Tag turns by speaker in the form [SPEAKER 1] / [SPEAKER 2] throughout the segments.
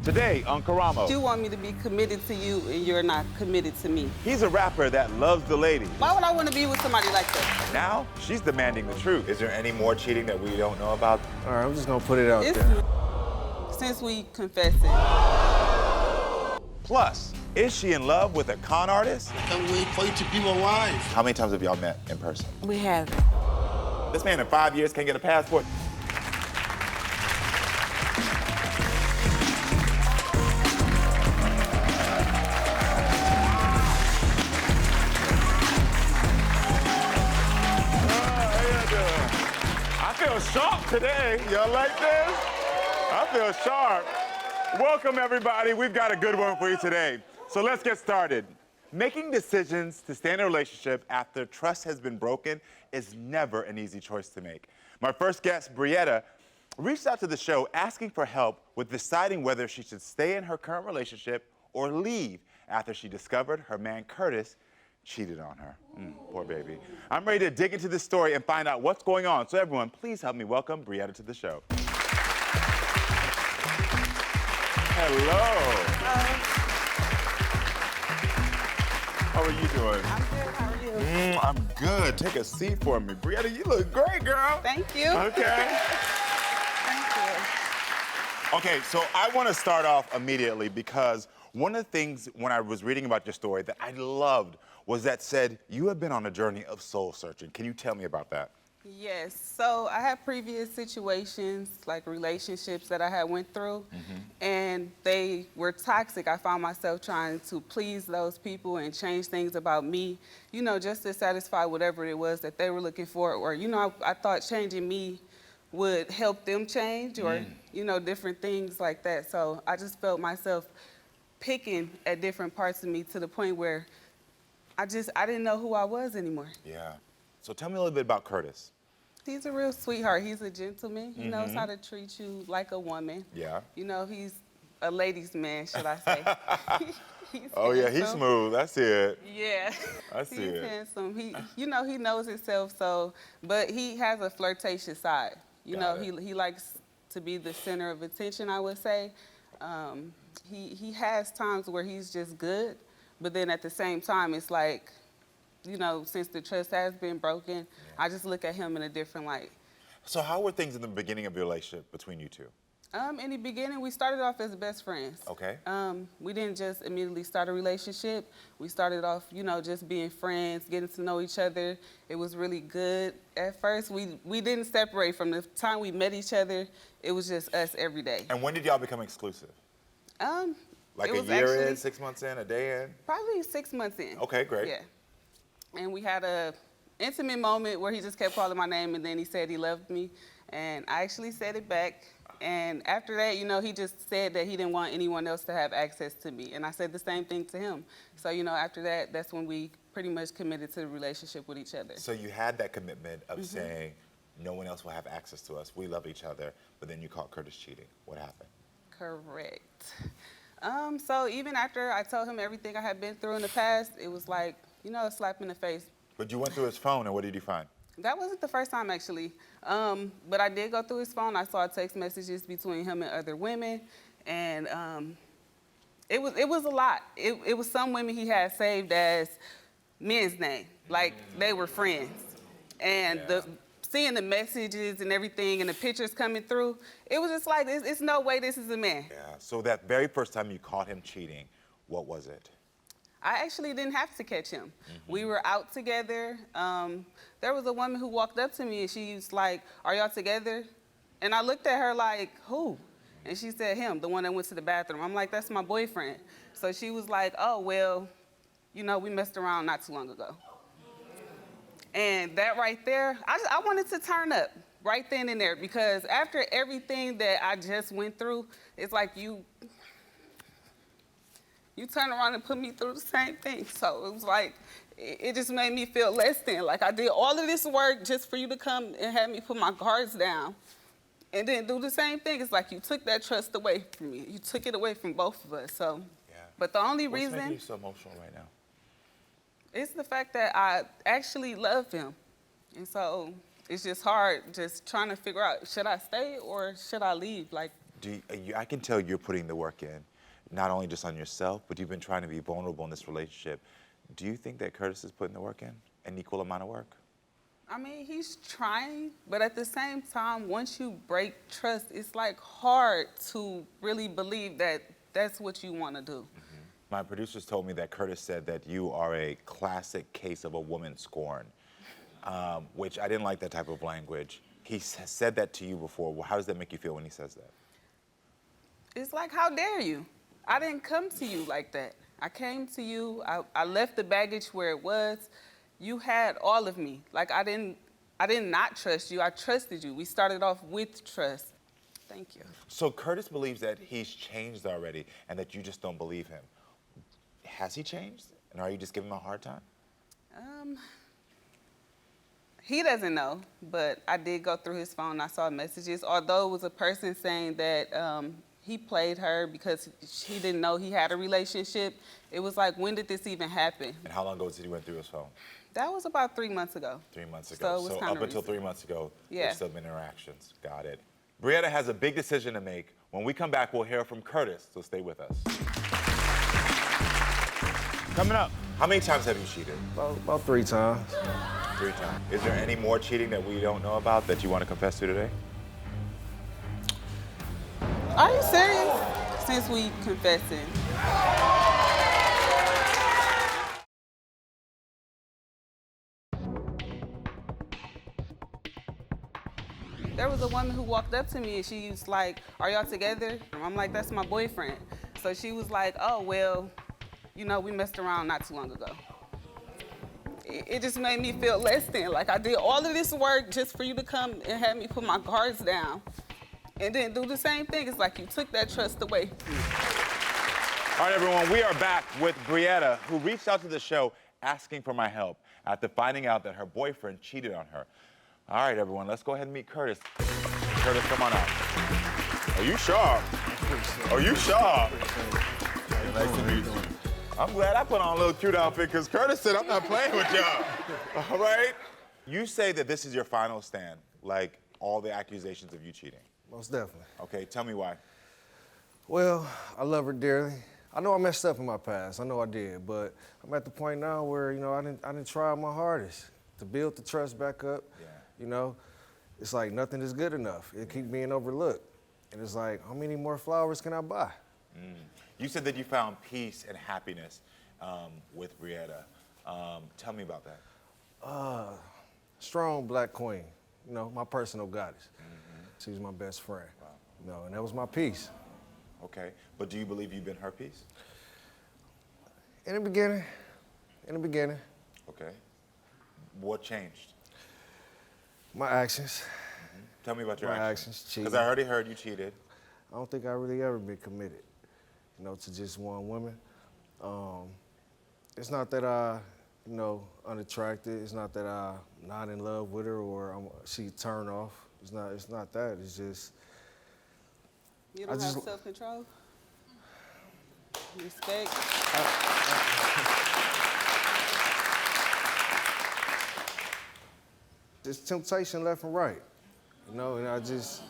[SPEAKER 1] Today on Karamo.
[SPEAKER 2] You want me to be committed to you and you're not committed to me.
[SPEAKER 1] He's a rapper that loves the ladies.
[SPEAKER 2] Why would I want to be with somebody like that?
[SPEAKER 1] Now, she's demanding the truth.
[SPEAKER 3] Is there any more cheating that we don't know about?
[SPEAKER 4] All right, I'm just gonna put it out there.
[SPEAKER 2] Since we confessed it.
[SPEAKER 1] Plus, is she in love with a con artist?
[SPEAKER 5] I can't wait for you to be my wife.
[SPEAKER 3] How many times have y'all met in person?
[SPEAKER 6] We haven't.
[SPEAKER 1] This man in 5 years can't get a passport. I feel sharp today. Y'all like this? I feel sharp. Welcome, everybody. We've got a good one for you today. So let's get started. Making decisions to stay in a relationship after trust has been broken is never an easy choice to make. My first guest, Brietta, reached out to the show asking for help with deciding whether she should stay in her current relationship or leave after she discovered her man, Kertis, cheated on her. Poor baby. I'm ready to dig into this story and find out what's going on. So everyone, please help me welcome Brietta to the show. Hello. How are you doing?
[SPEAKER 2] I'm good. How are you?
[SPEAKER 1] I'm good. Take a seat for me. Brietta, you look great, girl.
[SPEAKER 2] Thank you.
[SPEAKER 1] Okay.
[SPEAKER 2] Thank you.
[SPEAKER 1] Okay, so I want to start off immediately because one of the things when I was reading about your story that I loved was that said you have been on a journey of soul searching. Can you tell me about that?
[SPEAKER 2] Yes. So I had previous situations, like relationships that I had went through, and they were toxic. I found myself trying to please those people and change things about me, you know, just to satisfy whatever it was that they were looking for. Or, you know, I thought changing me would help them change or, you know, different things like that. So I just felt myself picking at different parts of me to the point where I didn't know who I was anymore.
[SPEAKER 1] Yeah. So tell me a little bit about Kertis.
[SPEAKER 2] He's a real sweetheart. He's a gentleman. He knows how to treat you like a woman.
[SPEAKER 1] Yeah.
[SPEAKER 2] You know, he's a ladies' man, should I say. He's
[SPEAKER 1] Oh yeah, he's
[SPEAKER 2] handsome.
[SPEAKER 1] smooth. I see it.
[SPEAKER 2] Yeah.
[SPEAKER 1] I see
[SPEAKER 2] He's
[SPEAKER 1] it.
[SPEAKER 2] handsome. You know, he knows himself, so, but he has a flirtatious side. You
[SPEAKER 1] Got
[SPEAKER 2] know,
[SPEAKER 1] it.
[SPEAKER 2] he likes to be the center of attention, I would say. He has times where he's just good, but then at the same time, it's like, you know, since the trust has been broken, I just look at him in a different light.
[SPEAKER 1] So how were things in the beginning of your relationship between you two?
[SPEAKER 2] In the beginning, we started off as best friends.
[SPEAKER 1] Okay.
[SPEAKER 2] We didn't just immediately start a relationship. We started off, you know, just being friends, getting to know each other. It was really good. At first, we didn't separate. From the time we met each other, it was just us every day.
[SPEAKER 1] And when did y'all become exclusive? Like
[SPEAKER 2] it
[SPEAKER 1] a
[SPEAKER 2] was
[SPEAKER 1] year in,
[SPEAKER 2] actually
[SPEAKER 1] 6 months in, a day in?
[SPEAKER 2] Probably 6 months in.
[SPEAKER 1] Okay, great.
[SPEAKER 2] Yeah. And we had a intimate moment where he just kept calling my name, and then he said he loved me, and I actually said it back. And after that, you know, he just said that he didn't want anyone else to have access to me, and I said the same thing to him. So, you know, after that, that's when we pretty much committed to the relationship with each other.
[SPEAKER 3] So you had that commitment of saying, no one else will have access to us. We love each other. But then you caught Kertis cheating. What happened?
[SPEAKER 2] Correct. So even after I told him everything I had been through in the past, it was like, you know, a slap in the face.
[SPEAKER 1] But you went through his phone, and what did you find?
[SPEAKER 2] That wasn't the first time, actually. But I did go through his phone. I saw text messages between him and other women, and it was a lot. It was some women he had saved as men's name, like they were friends. And seeing the messages and everything and the pictures coming through, it was just like, it's no way this is a man.
[SPEAKER 1] Yeah. So that very first time you caught him cheating, what was it?
[SPEAKER 2] I actually didn't have to catch him. We were out together. There was a woman who walked up to me and she was like, "Are y'all together?" And I looked at her like, "Who?" And she said, "Him, the one that went to the bathroom." I'm like, "That's my boyfriend." So she was like, "Oh, well, you know, we messed around not too long ago." And that right there, I wanted to turn up right then and there, because after everything that I just went through, it's like you turn around and put me through the same thing. So it was like, it just made me feel less than. Like I did all of this work just for you to come and have me put my guards down and then do the same thing. It's like you took that trust away from me. You took it away from both of us. So, but the only
[SPEAKER 3] What's
[SPEAKER 2] reason
[SPEAKER 3] making you so emotional right now?
[SPEAKER 2] it's the fact that I actually love him. And so it's just hard just trying to figure out, should I stay or should I leave? Like,
[SPEAKER 3] I can tell you're putting the work in, not only just on yourself, but you've been trying to be vulnerable in this relationship. Do you think that Kertis is putting the work in, an equal amount of work?
[SPEAKER 2] I mean, he's trying, but at the same time, once you break trust, it's like hard to really believe that that's what you want to do.
[SPEAKER 3] My producers told me that Kertis said that you are a classic case of a woman scorned, which I didn't like that type of language. He said that to you before. Well, how does that make you feel when he says that?
[SPEAKER 2] It's like, how dare you? I didn't come to you like that. I came to you, I left the baggage where it was. You had all of me. Like, I did not trust you, I trusted you. We started off with trust. Thank you.
[SPEAKER 3] So Kertis believes that he's changed already and that you just don't believe him. Has he changed? And are you just giving him a hard time?
[SPEAKER 2] He doesn't know, but I did go through his phone. I saw messages. Although it was a person saying that he played her because he didn't know he had a relationship, it was like, when did this even happen?
[SPEAKER 3] And how long ago did he went through his phone?
[SPEAKER 2] That was about 3 months ago.
[SPEAKER 3] 3 months
[SPEAKER 2] So
[SPEAKER 3] ago.
[SPEAKER 2] it was
[SPEAKER 3] So
[SPEAKER 2] kinda
[SPEAKER 3] up until
[SPEAKER 2] recent.
[SPEAKER 3] 3 months ago,
[SPEAKER 2] Yeah.
[SPEAKER 3] there's still been interactions. Got it. Brietta has a big decision to make. When we come back, we'll hear from Kertis, so stay with us. Coming up, how many times have you cheated?
[SPEAKER 4] About 3 times.
[SPEAKER 3] 3 times. Is there any more cheating that we don't know about that you want to confess to today?
[SPEAKER 2] Are you serious? Since we confessing. There was a woman who walked up to me and she was like, "Are y'all together?" I'm like, "That's my boyfriend." So she was like, "Oh, well, you know, we messed around not too long ago." It just made me feel less than. Like, I did all of this work just for you to come and have me put my guards down and then do the same thing. It's like you took that trust away.
[SPEAKER 1] All right, everyone, we are back with Brietta, who reached out to the show asking for my help after finding out that her boyfriend cheated on her. All right, everyone, let's go ahead and meet Kertis. Kertis, come on out. Are you sharp? Are you sharp? Nice to meet you. I'm glad I put on a little cute outfit because Kertis said I'm not playing with y'all. All right? You say that this is your final stand, like all the accusations of you cheating.
[SPEAKER 4] Most definitely.
[SPEAKER 1] Okay, tell me why.
[SPEAKER 4] Well, I love her dearly. I know I messed up in my past. I know I did, but I'm at the point now where, you know, I didn't try my hardest to build the trust back up.
[SPEAKER 3] Yeah.
[SPEAKER 4] You know, it's like nothing is good enough. It keeps being overlooked. And it's like, how many more flowers can I buy?
[SPEAKER 3] You said that you found peace and happiness with Brietta. Tell me about that.
[SPEAKER 4] Strong black queen, you know, my personal goddess. She was my best friend.
[SPEAKER 3] Wow.
[SPEAKER 4] You know, and that was my peace.
[SPEAKER 3] Okay, but do you believe you've been her peace?
[SPEAKER 4] In the beginning.
[SPEAKER 3] Okay. What changed?
[SPEAKER 4] My actions.
[SPEAKER 3] Tell me about your
[SPEAKER 4] My
[SPEAKER 3] actions.
[SPEAKER 4] actions, cheating.
[SPEAKER 3] Because I already heard you cheated.
[SPEAKER 4] I don't think I really ever been committed, you know, to just one woman. It's not that I, you know, unattracted. It's not that I'm not in love with her or she turned off. It's not that. It's just.
[SPEAKER 2] You don't have self-control? Respect?
[SPEAKER 4] There's temptation left and right, you know, and I just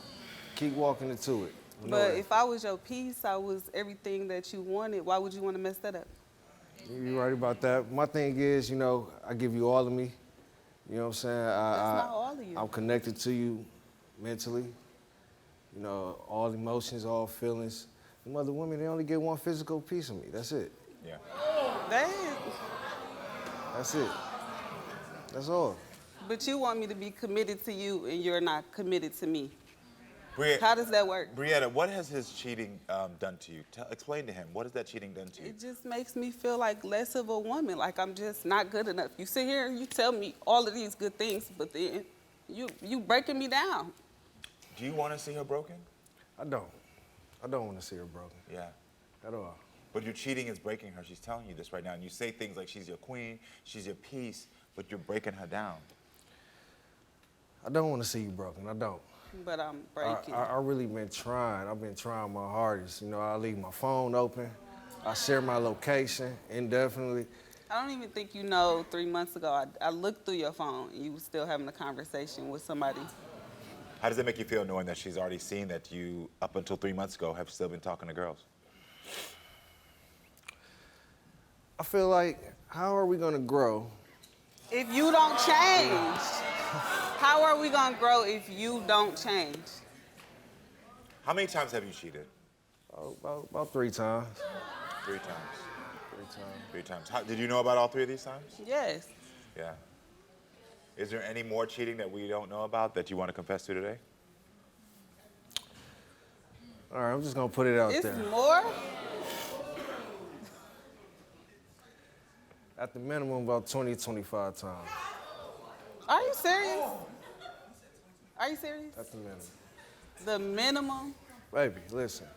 [SPEAKER 4] keep walking into it. You know
[SPEAKER 2] But
[SPEAKER 4] that.
[SPEAKER 2] if I was your piece, I was everything that you wanted, why would you want to mess that up?
[SPEAKER 4] You're right about that. My thing is, you know, I give you all of me. You know what I'm saying?
[SPEAKER 2] That's not all of you.
[SPEAKER 4] I'm connected to you mentally. You know, all emotions, all feelings. Them other women, they only get one physical piece of me. That's it.
[SPEAKER 3] Yeah.
[SPEAKER 4] That's it. That's all.
[SPEAKER 2] But you want me to be committed to you and you're not committed to me.
[SPEAKER 3] Brietta,
[SPEAKER 2] How does that work?
[SPEAKER 3] Brietta, what has his cheating done to you? Explain to him. What has that cheating done to you?
[SPEAKER 2] It just makes me feel like less of a woman, like I'm just not good enough. You sit here and you tell me all of these good things, but then you breaking me down.
[SPEAKER 3] Do you want to see her broken?
[SPEAKER 4] I don't want to see her broken
[SPEAKER 3] Yeah.
[SPEAKER 4] at all.
[SPEAKER 3] But your cheating is breaking her. She's telling you this right now. And you say things like she's your queen, she's your peace, but you're breaking her down.
[SPEAKER 4] I don't want to see you broken. I don't.
[SPEAKER 2] But I'm breaking.
[SPEAKER 4] I really been trying. I've been trying my hardest. You know, I leave my phone open. I share my location indefinitely.
[SPEAKER 2] I don't even think you know 3 months ago, I looked through your phone and you were still having a conversation with somebody.
[SPEAKER 3] How does it make you feel knowing that she's already seen that you, up until 3 months ago, have still been talking to girls?
[SPEAKER 4] I feel like, how are we gonna grow?
[SPEAKER 2] If you don't change, how are we gonna grow if you don't change?
[SPEAKER 3] How many times have you cheated?
[SPEAKER 4] About 3 times.
[SPEAKER 3] 3 times.
[SPEAKER 4] 3 times.
[SPEAKER 3] 3 times. Did you know about all 3 of these times?
[SPEAKER 2] Yes.
[SPEAKER 3] Yeah. Is there any more cheating that we don't know about that you want to confess to today?
[SPEAKER 4] All right, I'm just gonna put it out
[SPEAKER 2] It's
[SPEAKER 4] there.
[SPEAKER 2] more?
[SPEAKER 4] At the minimum, about 20, 25 times.
[SPEAKER 2] Are you serious? Are you serious?
[SPEAKER 4] At the minimum.
[SPEAKER 2] The minimum?
[SPEAKER 4] Baby, listen.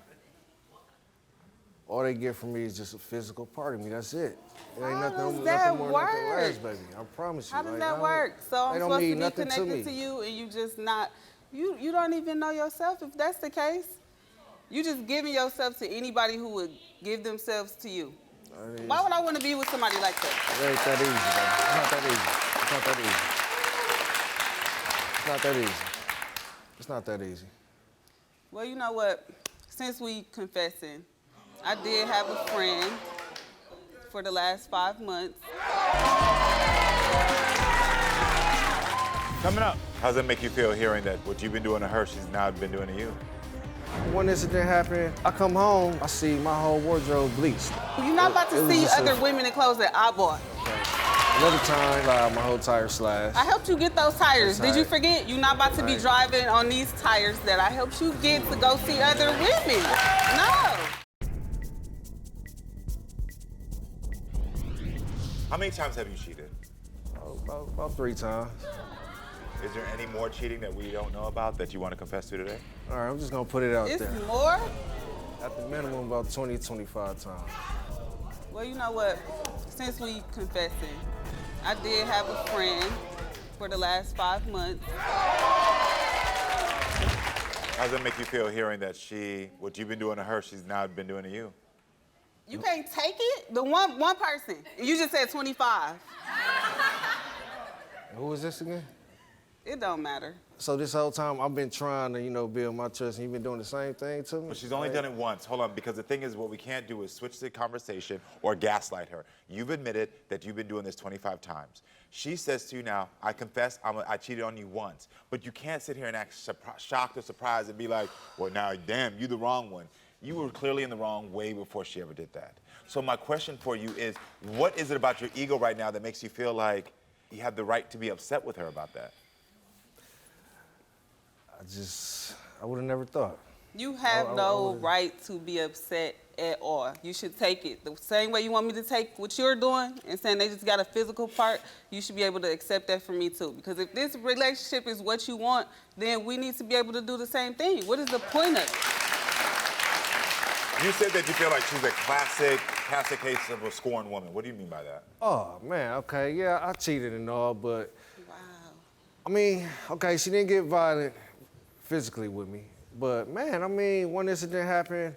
[SPEAKER 4] All they get from me is just a physical part of me. That's it. It ain't
[SPEAKER 2] How
[SPEAKER 4] nothing,
[SPEAKER 2] does that
[SPEAKER 4] nothing more, nothing
[SPEAKER 2] work?
[SPEAKER 4] less, baby. I promise you.
[SPEAKER 2] How does
[SPEAKER 4] like,
[SPEAKER 2] that work? So
[SPEAKER 4] they
[SPEAKER 2] I'm
[SPEAKER 4] don't
[SPEAKER 2] supposed to
[SPEAKER 4] mean
[SPEAKER 2] be
[SPEAKER 4] nothing
[SPEAKER 2] connected to
[SPEAKER 4] me.
[SPEAKER 2] you and you just not, you don't even know yourself if that's the case. You just giving yourself to anybody who would give themselves to you. Why would I want to be with somebody like that?
[SPEAKER 4] It ain't that easy, baby. It's not that easy. It's not that easy. It's not that easy. It's not that easy.
[SPEAKER 2] Well, you know what? Since we confessing, I did have a friend for the last 5 months.
[SPEAKER 3] Coming up. How does it make you feel hearing that what you've been doing to her, she's now been doing to you?
[SPEAKER 4] One incident happened, I come home, I see my whole wardrobe bleached.
[SPEAKER 2] You're not about
[SPEAKER 4] It
[SPEAKER 2] to
[SPEAKER 4] was
[SPEAKER 2] see
[SPEAKER 4] just
[SPEAKER 2] other
[SPEAKER 4] a-
[SPEAKER 2] women in clothes that I bought.
[SPEAKER 4] Another time, my whole tire slashed.
[SPEAKER 2] I helped you get those tires.
[SPEAKER 4] That's
[SPEAKER 2] Did you
[SPEAKER 4] right.
[SPEAKER 2] forget? You're not about to be
[SPEAKER 4] Right.
[SPEAKER 2] driving on these tires that I helped you get to go see other women. No.
[SPEAKER 3] How many times have you cheated?
[SPEAKER 4] About 3 times.
[SPEAKER 3] Is there any more cheating that we don't know about that you want to confess to today?
[SPEAKER 4] All right, I'm just gonna put it out
[SPEAKER 2] It's
[SPEAKER 4] there.
[SPEAKER 2] more?
[SPEAKER 4] At the minimum, about 20, 25 times.
[SPEAKER 2] Well, you know what? Since we confessing, I did have a friend for the last 5 months.
[SPEAKER 3] How does it make you feel hearing that what you've been doing to her, she's now been doing to you?
[SPEAKER 2] You can't take it? The one person. You just said 25.
[SPEAKER 4] Who was this again?
[SPEAKER 2] It don't matter.
[SPEAKER 4] So this whole time, I've been trying to, build my trust, and you've been doing the same thing to me?
[SPEAKER 3] But she's only done it once. Hold on, because the thing is, what we can't do is switch the conversation or gaslight her. You've admitted that you've been doing this 25 times. She says to you now, I confess, I cheated on you once. But you can't sit here and act shocked or surprised and be like, well, now, damn, you the wrong one. You were clearly in the wrong way before she ever did that. So my question for you is, what is it about your ego right now that makes you feel like you have the right to be upset with her about that?
[SPEAKER 4] I would have never thought.
[SPEAKER 2] You have no right to be upset at all. You should take it. The same way you want me to take what you're doing and saying they just got a physical part, you should be able to accept that from me too. Because if this relationship is what you want, then we need to be able to do the same thing. What is the point of it?
[SPEAKER 3] You said that you feel like she's a classic case of a scorned woman. What do you mean by that?
[SPEAKER 4] Oh, man, okay, yeah, I cheated and all, but,
[SPEAKER 2] Wow.
[SPEAKER 4] I mean, okay, she didn't get violent physically with me. But, man, I mean, one incident happened.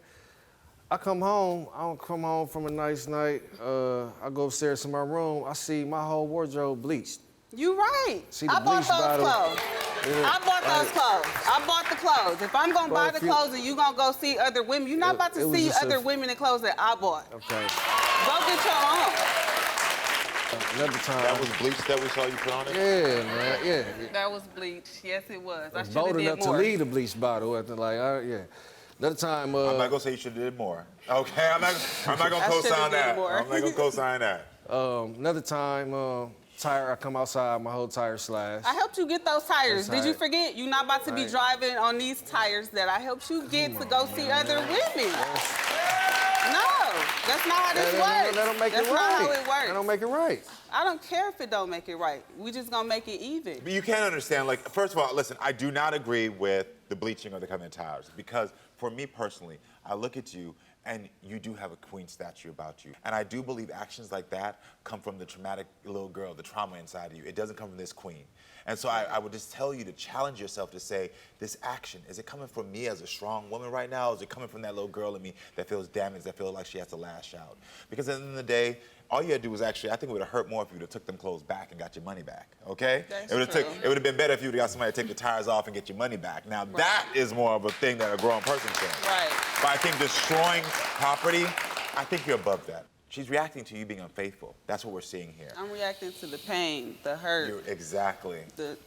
[SPEAKER 4] I come home. I don't come home from a nice night. I go upstairs to my room. I see my whole wardrobe bleached.
[SPEAKER 2] You right.
[SPEAKER 4] See the
[SPEAKER 2] I bought
[SPEAKER 4] bleach
[SPEAKER 2] those
[SPEAKER 4] bottle?
[SPEAKER 2] clothes.
[SPEAKER 4] Yeah,
[SPEAKER 2] I bought those
[SPEAKER 4] like-
[SPEAKER 2] clothes. I bought the clothes. If I'm gonna
[SPEAKER 4] Well,
[SPEAKER 2] buy the
[SPEAKER 4] if you-
[SPEAKER 2] clothes and you gonna go see other women, you're not about
[SPEAKER 4] It
[SPEAKER 2] to
[SPEAKER 4] was
[SPEAKER 2] see
[SPEAKER 4] just
[SPEAKER 2] other
[SPEAKER 4] a-
[SPEAKER 2] women in clothes that I bought.
[SPEAKER 4] Okay.
[SPEAKER 2] Go get your own.
[SPEAKER 4] Another time.
[SPEAKER 3] That was bleach that we saw you put on it?
[SPEAKER 4] Yeah, man, yeah.
[SPEAKER 2] That was bleach. Yes, it was. I
[SPEAKER 4] I was
[SPEAKER 2] should have
[SPEAKER 4] bold
[SPEAKER 2] did
[SPEAKER 4] enough
[SPEAKER 2] more.
[SPEAKER 4] to leave the bleach bottle after, yeah. Another time,
[SPEAKER 3] I'm not gonna say you should have did more. Okay, I'm not gonna
[SPEAKER 2] I should've
[SPEAKER 3] co-sign
[SPEAKER 2] did
[SPEAKER 3] that.
[SPEAKER 2] more.
[SPEAKER 3] I'm not gonna co-sign that.
[SPEAKER 4] another time, I come outside, my whole tire slashed.
[SPEAKER 2] I helped you get those tires.
[SPEAKER 4] That's
[SPEAKER 2] Did you
[SPEAKER 4] right.
[SPEAKER 2] forget? You're not about to be
[SPEAKER 4] Right.
[SPEAKER 2] driving on these tires that I helped you get to go see other women. No, that's not how this works.
[SPEAKER 4] That don't make
[SPEAKER 2] that's
[SPEAKER 4] it right.
[SPEAKER 2] not how it works.
[SPEAKER 4] That don't make it right.
[SPEAKER 2] I don't care if it don't make it right. We just gonna make it even.
[SPEAKER 3] But you can't understand, like, first of all, listen, I do not agree with the bleaching or the cutting of tires because for me personally, I look at you and you do have a queen statue about you. And I do believe actions like that come from the traumatic little girl, the trauma inside of you. It doesn't come from this queen. And so I would just tell you to challenge yourself to say, this action, is it coming from me as a strong woman right now? Or is it coming from that little girl in me that feels damaged, that feels like she has to lash out? Because at the end of the day, all you had to do was actually, I think it would have hurt more if you would have took them clothes back and got your money back, okay?
[SPEAKER 2] That's
[SPEAKER 3] it would
[SPEAKER 2] true.
[SPEAKER 3] have been better if you would have got somebody to take the tires off and get your money back. Now, that is more of a thing that a grown person can.
[SPEAKER 2] Right.
[SPEAKER 3] But I think destroying property, I think you're above that. She's reacting to you being unfaithful. That's what we're seeing here.
[SPEAKER 2] I'm reacting to the pain, the hurt,
[SPEAKER 3] Exactly.
[SPEAKER 2] the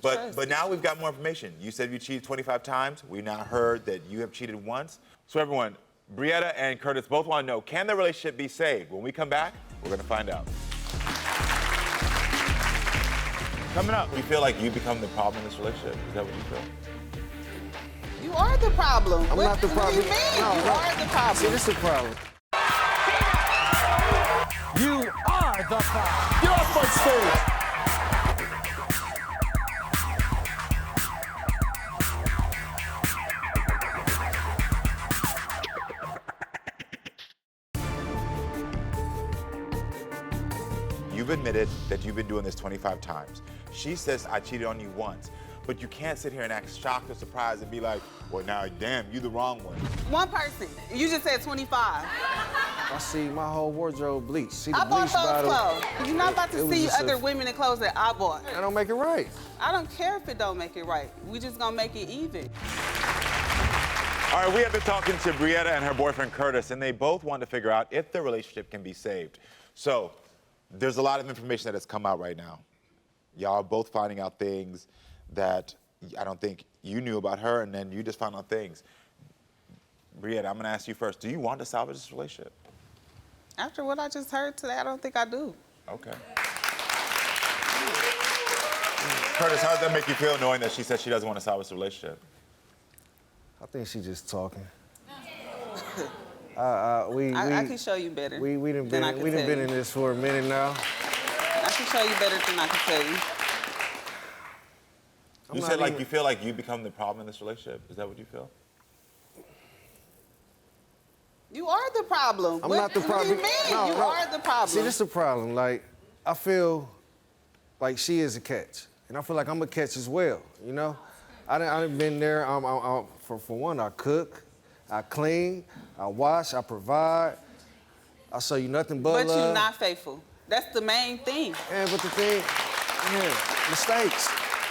[SPEAKER 3] But
[SPEAKER 2] trust.
[SPEAKER 3] now we've got more information. You said you cheated 25 times. We now heard that you have cheated once. So everyone, Brietta and Kertis both want to know, can the relationship be saved? When we come back, we're going to find out. Coming up, you feel like you become the problem in this relationship? Is that what you feel?
[SPEAKER 2] You are the problem.
[SPEAKER 4] I'm not the problem.
[SPEAKER 2] What do you mean?
[SPEAKER 4] No,
[SPEAKER 2] you
[SPEAKER 4] no.
[SPEAKER 2] are the problem.
[SPEAKER 4] See, this is the problem.
[SPEAKER 6] You are the problem.
[SPEAKER 4] Get off my stage!
[SPEAKER 3] You've admitted that you've been doing this 25 times. She says, I cheated on you once. But you can't sit here and act shocked or surprised and be like, well, now, damn, you the wrong one.
[SPEAKER 2] One person. You just said 25.
[SPEAKER 4] I see my whole wardrobe bleached. See the
[SPEAKER 2] I bought
[SPEAKER 4] bleach
[SPEAKER 2] those
[SPEAKER 4] bottle.
[SPEAKER 2] clothes. You're not about
[SPEAKER 4] It
[SPEAKER 2] to
[SPEAKER 4] was
[SPEAKER 2] see
[SPEAKER 4] just
[SPEAKER 2] other
[SPEAKER 4] a-
[SPEAKER 2] women in clothes that I bought.
[SPEAKER 4] That don't make it right.
[SPEAKER 2] I don't care if it don't make it right. We just gonna make it even.
[SPEAKER 3] All right, we have been talking to Brietta and her boyfriend Kertis, and they both want to figure out if the relationship can be saved. So, there's a lot of information that has come out right now. Y'all are both finding out things that I don't think you knew about her, and then you just found out things. Brietta, I'm gonna ask you first. Do you want to salvage this relationship?
[SPEAKER 2] After what I just heard today, I don't think I do.
[SPEAKER 3] Okay. Kertis, how does that make you feel knowing that she said she doesn't want to salvage the relationship?
[SPEAKER 4] I think she just talking.
[SPEAKER 2] I can show you better
[SPEAKER 4] We done
[SPEAKER 2] than I can
[SPEAKER 4] been
[SPEAKER 2] tell you.
[SPEAKER 4] in this for a minute now.
[SPEAKER 2] I can show you better than I can tell you.
[SPEAKER 3] You said like you feel like you become the problem in this relationship. Is that what you feel?
[SPEAKER 2] You are the problem.
[SPEAKER 4] I'm
[SPEAKER 2] what,
[SPEAKER 4] not the problem.
[SPEAKER 2] What do you mean?
[SPEAKER 4] No,
[SPEAKER 2] you
[SPEAKER 4] no.
[SPEAKER 2] are the problem.
[SPEAKER 4] See, this is the problem. Like, I feel like she is a catch, and I feel like I'm a catch as well. You know, I done been there. For one, I cook, I clean, I wash, I provide. I show you nothing but
[SPEAKER 2] but
[SPEAKER 4] love.
[SPEAKER 2] you're not faithful. That's the main thing.
[SPEAKER 4] And but the thing, mistakes.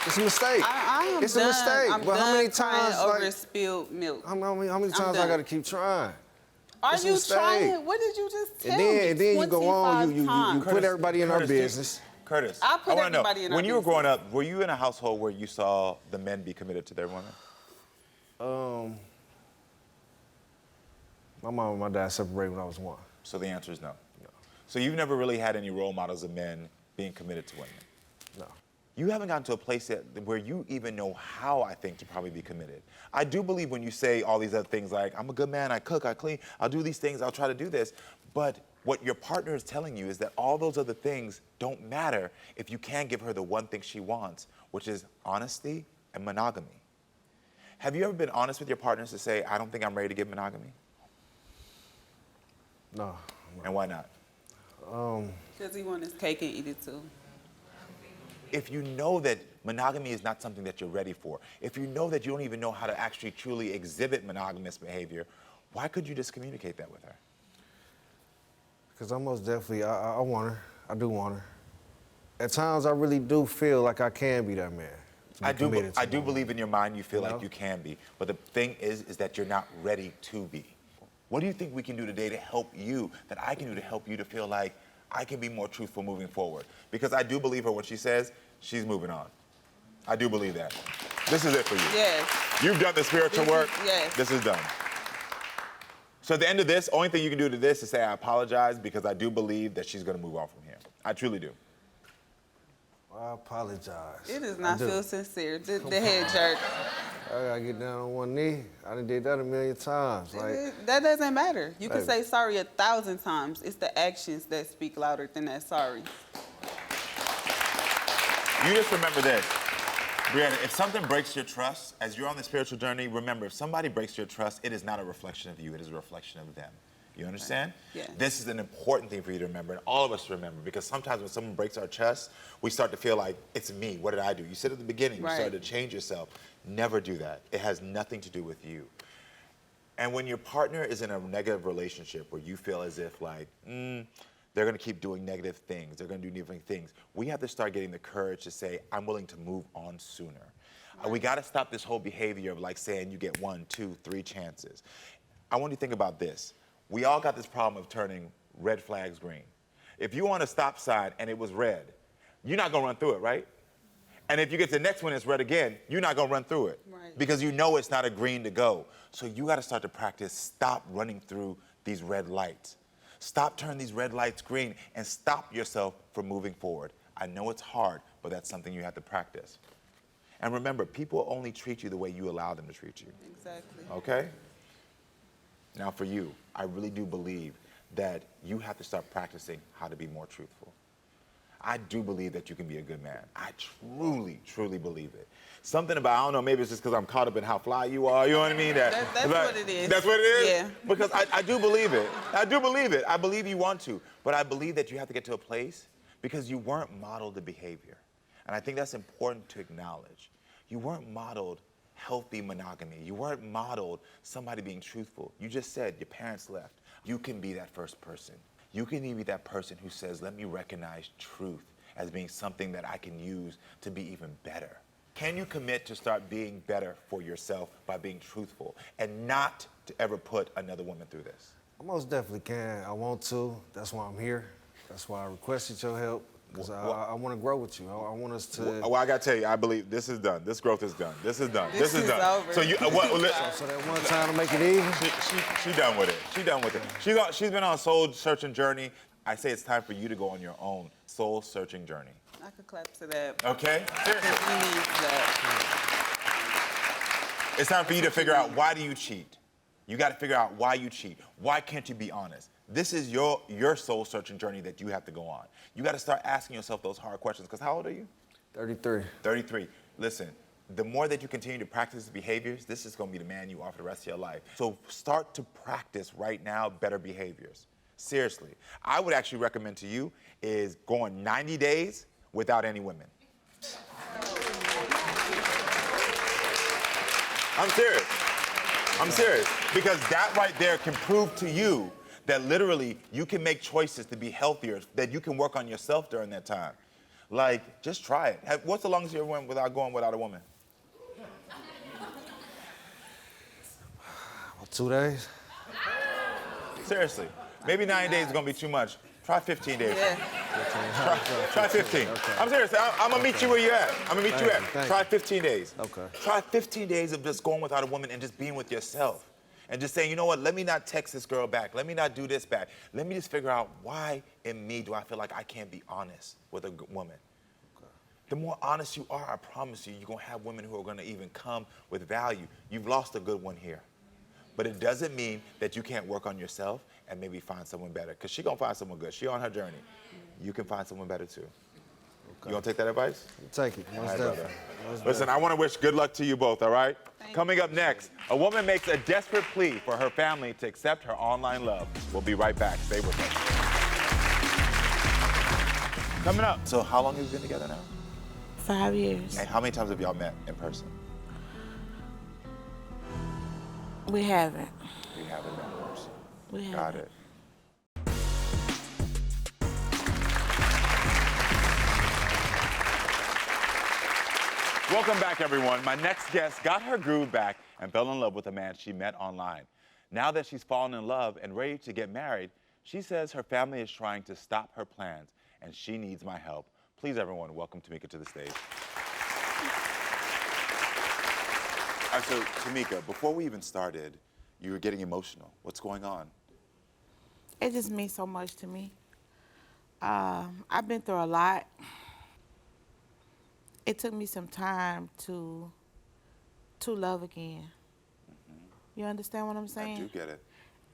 [SPEAKER 4] It's a mistake.
[SPEAKER 2] I am
[SPEAKER 4] it's
[SPEAKER 2] done.
[SPEAKER 4] a mistake.
[SPEAKER 2] I'm
[SPEAKER 4] but
[SPEAKER 2] done
[SPEAKER 4] how many
[SPEAKER 2] crying
[SPEAKER 4] times,
[SPEAKER 2] over
[SPEAKER 4] like,
[SPEAKER 2] spilled milk.
[SPEAKER 4] how many times I
[SPEAKER 2] done.
[SPEAKER 4] gotta keep trying?
[SPEAKER 2] Are
[SPEAKER 4] it's a
[SPEAKER 2] you
[SPEAKER 4] mistake.
[SPEAKER 2] trying? What did you just tell
[SPEAKER 4] And
[SPEAKER 2] me?
[SPEAKER 4] then you go on. You
[SPEAKER 2] 25 times.
[SPEAKER 4] put everybody in our
[SPEAKER 3] Curtis,
[SPEAKER 4] business.
[SPEAKER 3] Curtis,
[SPEAKER 2] I put
[SPEAKER 3] wanna know,
[SPEAKER 2] everybody in our
[SPEAKER 3] when you were
[SPEAKER 2] business.
[SPEAKER 3] growing up, were you in a household where you saw the men be committed to their women?
[SPEAKER 4] My mom and my dad separated when I was 1.
[SPEAKER 3] So the answer is no. So you've never really had any role models of men being committed to women.
[SPEAKER 4] No.
[SPEAKER 3] You haven't gotten to a place yet where you even know how, I think, to probably be committed. I do believe when you say all these other things like, I'm a good man, I cook, I clean, I'll do these things, I'll try to do this. But what your partner is telling you is that all those other things don't matter if you can't give her the one thing she wants, which is honesty and monogamy. Have you ever been honest with your partners to say, I don't think I'm ready to give monogamy?
[SPEAKER 4] No.
[SPEAKER 3] And why not?
[SPEAKER 2] Because he want his cake and eat it too.
[SPEAKER 3] If you know that monogamy is not something that you're ready for, if you know that you don't even know how to actually truly exhibit monogamous behavior, why could you just communicate that with her?
[SPEAKER 4] Because I most definitely, I want her. I do want her. At times, I really do feel like I can be that man.
[SPEAKER 3] I do
[SPEAKER 4] my
[SPEAKER 3] believe in your mind you feel
[SPEAKER 4] You know?
[SPEAKER 3] like you can be, but the thing is that you're not ready to be. What do you think we can do today to help you, that I can do to help you to feel like I can be more truthful moving forward? Because I do believe her when she says she's moving on. I do believe that. This is it for you.
[SPEAKER 2] Yes.
[SPEAKER 3] You've done the spiritual
[SPEAKER 2] This is-
[SPEAKER 3] work.
[SPEAKER 2] yes.
[SPEAKER 3] This is done. So at the end of this, only thing you can do to this is say I apologize because I do believe that she's gonna move on from here. I truly do.
[SPEAKER 4] I apologize.
[SPEAKER 2] It does
[SPEAKER 4] I
[SPEAKER 2] not
[SPEAKER 4] do.
[SPEAKER 2] feel sincere. The head jerk.
[SPEAKER 4] I gotta get down on one knee. I done did that a million times. Like,
[SPEAKER 2] That doesn't matter. You can
[SPEAKER 4] Hey.
[SPEAKER 2] say sorry 1,000 times. It's the actions that speak louder than that sorry.
[SPEAKER 3] You just remember this. Brietta, if something breaks your trust, as you're on the spiritual journey, remember, if somebody breaks your trust, it is not a reflection of you, it is a reflection of them. You understand?
[SPEAKER 2] Yeah.
[SPEAKER 3] This is an important thing for you to remember, and all of us to remember, because sometimes when someone breaks our chest, we start to feel like, it's me, what did I do? You said at the beginning, you
[SPEAKER 2] Right.
[SPEAKER 3] started to change yourself. Never do that. It has nothing to do with you. And when your partner is in a negative relationship where you feel as if like, they're gonna keep doing negative things. They're gonna do different things. We have to start getting the courage to say, I'm willing to move on sooner. We gotta stop this whole behavior of like saying you get 1, 2, 3 chances. I want you to think about this. We all got this problem of turning red flags green. If you on a stop sign and it was red, you're not gonna run through it, right? And if you get to the next one and it's red again, you're not gonna run through it.
[SPEAKER 2] Right.
[SPEAKER 3] Because you know it's not a green to go. So you gotta start to practice, stop running through these red lights. Stop turning these red lights green and stop yourself from moving forward. I know it's hard, but that's something you have to practice. And remember, people only treat you the way you allow them to treat you.
[SPEAKER 2] Exactly.
[SPEAKER 3] Okay? Now for you, I really do believe that you have to start practicing how to be more truthful. I do believe that you can be a good man. I truly, truly believe it. Something about, I don't know, maybe it's just because I'm caught up in how fly you are, you know what I mean?
[SPEAKER 2] That's what it is.
[SPEAKER 3] That's what it is?
[SPEAKER 2] Yeah.
[SPEAKER 3] Because I do believe it. I do believe it. I believe you want to. But I believe that you have to get to a place because you weren't modeled the behavior. And I think that's important to acknowledge. You weren't modeled healthy monogamy. You weren't modeled somebody being truthful. You just said your parents left. You can be that first person. You can be that person who says, let me recognize truth as being something that I can use to be even better. Can you commit to start being better for yourself by being truthful and not to ever put another woman through this?
[SPEAKER 4] I most definitely can. I want to. That's why I'm here. That's why I requested your help. Because I want to grow with you. I want us to.
[SPEAKER 3] Well, I got to tell you, I believe this is done. This growth is done. This is done.
[SPEAKER 2] This is
[SPEAKER 3] done.
[SPEAKER 2] over.
[SPEAKER 3] So you,
[SPEAKER 4] So that one time to make it even.
[SPEAKER 3] she done with it. She done with it. She's been on a soul searching journey. I say it's time for you to go on your own soul searching journey.
[SPEAKER 2] I could clap to that.
[SPEAKER 3] Okay? Seriously.
[SPEAKER 2] We need that.
[SPEAKER 3] It's time for you to figure out, why do you cheat? You got to figure out why you cheat. Why can't you be honest? This is your soul searching journey that you have to go on. You got to start asking yourself those hard questions. Because how old are you?
[SPEAKER 4] 33.
[SPEAKER 3] 33. Listen, the more that you continue to practice the behaviors, this is going to be the man you are for the rest of your life. So start to practice right now better behaviors. Seriously. I would actually recommend to you is going 90 days without any women. I'm serious. I'm serious. Because that right there can prove to you that literally you can make choices to be healthier, that you can work on yourself during that time. Like, just try it. What's the longest you ever went without going without a woman?
[SPEAKER 4] 2 days.
[SPEAKER 3] Seriously. Maybe 90 days is gonna be too much. Try 15 days.
[SPEAKER 2] Yeah.
[SPEAKER 3] Try 15.
[SPEAKER 4] Okay.
[SPEAKER 3] I'm serious. I'm gonna meet you where you're at. I'm gonna meet you at.
[SPEAKER 4] Thank
[SPEAKER 3] Try
[SPEAKER 4] you.
[SPEAKER 3] 15 days.
[SPEAKER 4] Okay.
[SPEAKER 3] Try 15 days of just going without a woman and just being with yourself. And just saying, you know what, let me not text this girl back. Let me not do this back. Let me just figure out why in me do I feel like I can't be honest with a woman. Okay. The more honest you are, I promise you, you're gonna have women who are gonna even come with value. You've lost a good one here. But it doesn't mean that you can't work on yourself and maybe find someone better. Because she's gonna find someone good. She's on her journey. You can find someone better too. You gonna take that advice?
[SPEAKER 4] Take it.
[SPEAKER 3] All
[SPEAKER 4] Most
[SPEAKER 3] right,
[SPEAKER 4] definitely.
[SPEAKER 3] brother.
[SPEAKER 4] Most
[SPEAKER 3] Listen, I want to wish good luck to you both, all right?
[SPEAKER 2] Thank
[SPEAKER 3] Coming up next, a woman makes a desperate plea for her family to accept her online love. We'll be right back. Stay with us. Coming up. So how long have you been together now?
[SPEAKER 7] 5 years.
[SPEAKER 3] And how many times have y'all met in person?
[SPEAKER 7] We haven't.
[SPEAKER 3] We haven't met in person.
[SPEAKER 7] We haven't.
[SPEAKER 3] Got it. Welcome back, everyone. My next guest got her groove back and fell in love with a man she met online. Now that she's fallen in love and ready to get married, she says her family is trying to stop her plans and she needs my help. Please, everyone, welcome Tamika to the stage. All right, so Tamika, before we even started, you were getting emotional. What's going on?
[SPEAKER 7] It just means so much to me. I've been through a lot. It took me some time to love again. Mm-hmm. You understand what I'm saying?
[SPEAKER 3] I do get it.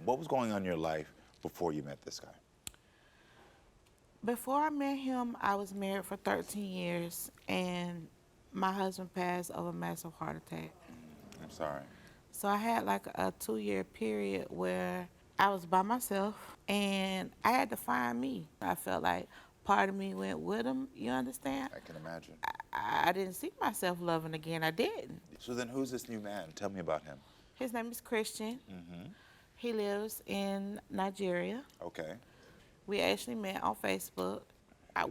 [SPEAKER 3] What was going on in your life before you met this guy?
[SPEAKER 7] Before I met him, I was married for 13 years, and my husband passed of a massive heart attack.
[SPEAKER 3] I'm sorry.
[SPEAKER 7] So I had like a 2-year period where I was by myself, and I had to find me. I felt like part of me went with him, you understand?
[SPEAKER 3] I can imagine.
[SPEAKER 7] I didn't see myself loving again. I didn't.
[SPEAKER 3] So then who's this new man? Tell me about him.
[SPEAKER 7] His name is Christian.
[SPEAKER 3] Mm-hmm.
[SPEAKER 7] He lives in Nigeria.
[SPEAKER 3] Okay.
[SPEAKER 7] We actually met on Facebook.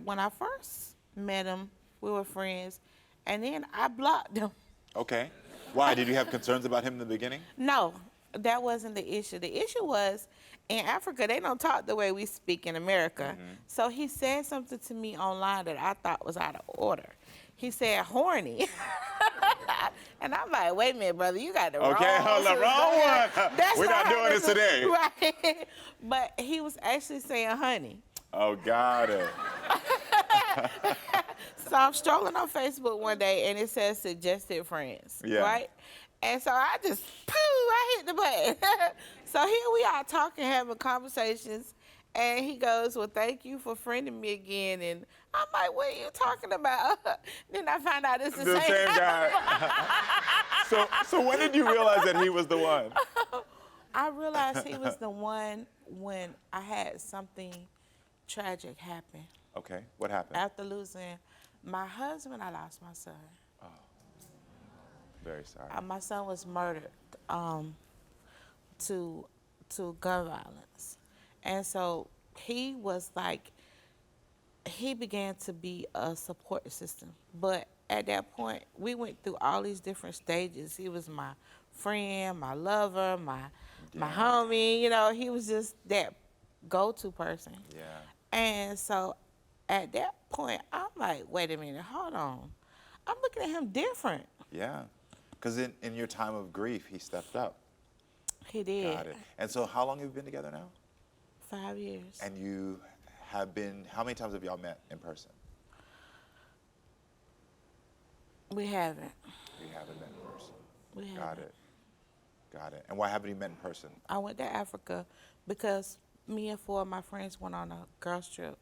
[SPEAKER 7] When I first met him, we were friends, and then I blocked him.
[SPEAKER 3] Okay. Why? Did you have concerns about him in the beginning?
[SPEAKER 7] No, that wasn't the issue. The issue was in Africa, they don't talk the way we speak in America. So he said something to me online that I thought was out of order. He said horny. And I'm like, wait a minute, brother, you got the wrong
[SPEAKER 3] Okay, hold the wrong one. We're not doing this today.
[SPEAKER 7] Right. But he was actually saying honey.
[SPEAKER 3] Oh, got it.
[SPEAKER 7] So I'm strolling on Facebook one day and it says suggested friends,
[SPEAKER 3] Yeah.
[SPEAKER 7] right? And so I just, I hit the button. So here we are talking, having conversations, and he goes, well, thank you for friending me again. And I'm like, what are you talking about? Then I find out it's the
[SPEAKER 3] same guy. So when did you realize that he was the one?
[SPEAKER 7] I realized he was the one when I had something tragic happen.
[SPEAKER 3] Okay, what happened?
[SPEAKER 7] After losing my husband, I lost my son.
[SPEAKER 3] Very sorry.
[SPEAKER 7] My son was murdered to gun violence. And so he was like, he began to be a support system. But at that point, we went through all these different stages. He was my friend, my lover, my homie, you know, he was just that go-to person.
[SPEAKER 3] Yeah.
[SPEAKER 7] And so at that point, I'm like, wait a minute, hold on. I'm looking at him different.
[SPEAKER 3] Yeah. Because in your time of grief, he stepped up.
[SPEAKER 7] He did.
[SPEAKER 3] Got it. And so how long have you been together now?
[SPEAKER 7] 5 years.
[SPEAKER 3] And you have been, how many times have y'all met in person?
[SPEAKER 7] We haven't.
[SPEAKER 3] We haven't met in person.
[SPEAKER 7] We haven't.
[SPEAKER 3] Got it. Got it. And why haven't you met in person?
[SPEAKER 7] I went to Africa because me and 4 of my friends went on a girls trip.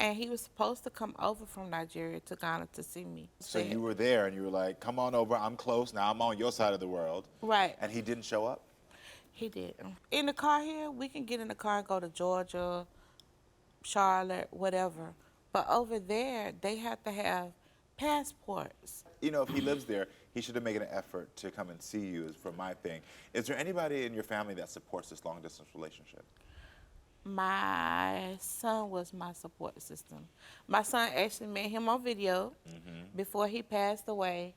[SPEAKER 7] And he was supposed to come over from Nigeria to Ghana to see me.
[SPEAKER 3] So you were there and you were like, come on over, I'm close, now I'm on your side of the world.
[SPEAKER 7] Right.
[SPEAKER 3] And he didn't show up?
[SPEAKER 7] He did. In the car here, we can get in the car and go to Georgia, Charlotte, whatever. But over there, they have to have passports.
[SPEAKER 3] You know, if he lives there, he should have made an effort to come and see you, is for my thing. Is there anybody in your family that supports this long-distance relationship?
[SPEAKER 7] My son was my support system. My son actually met him on video before he passed away,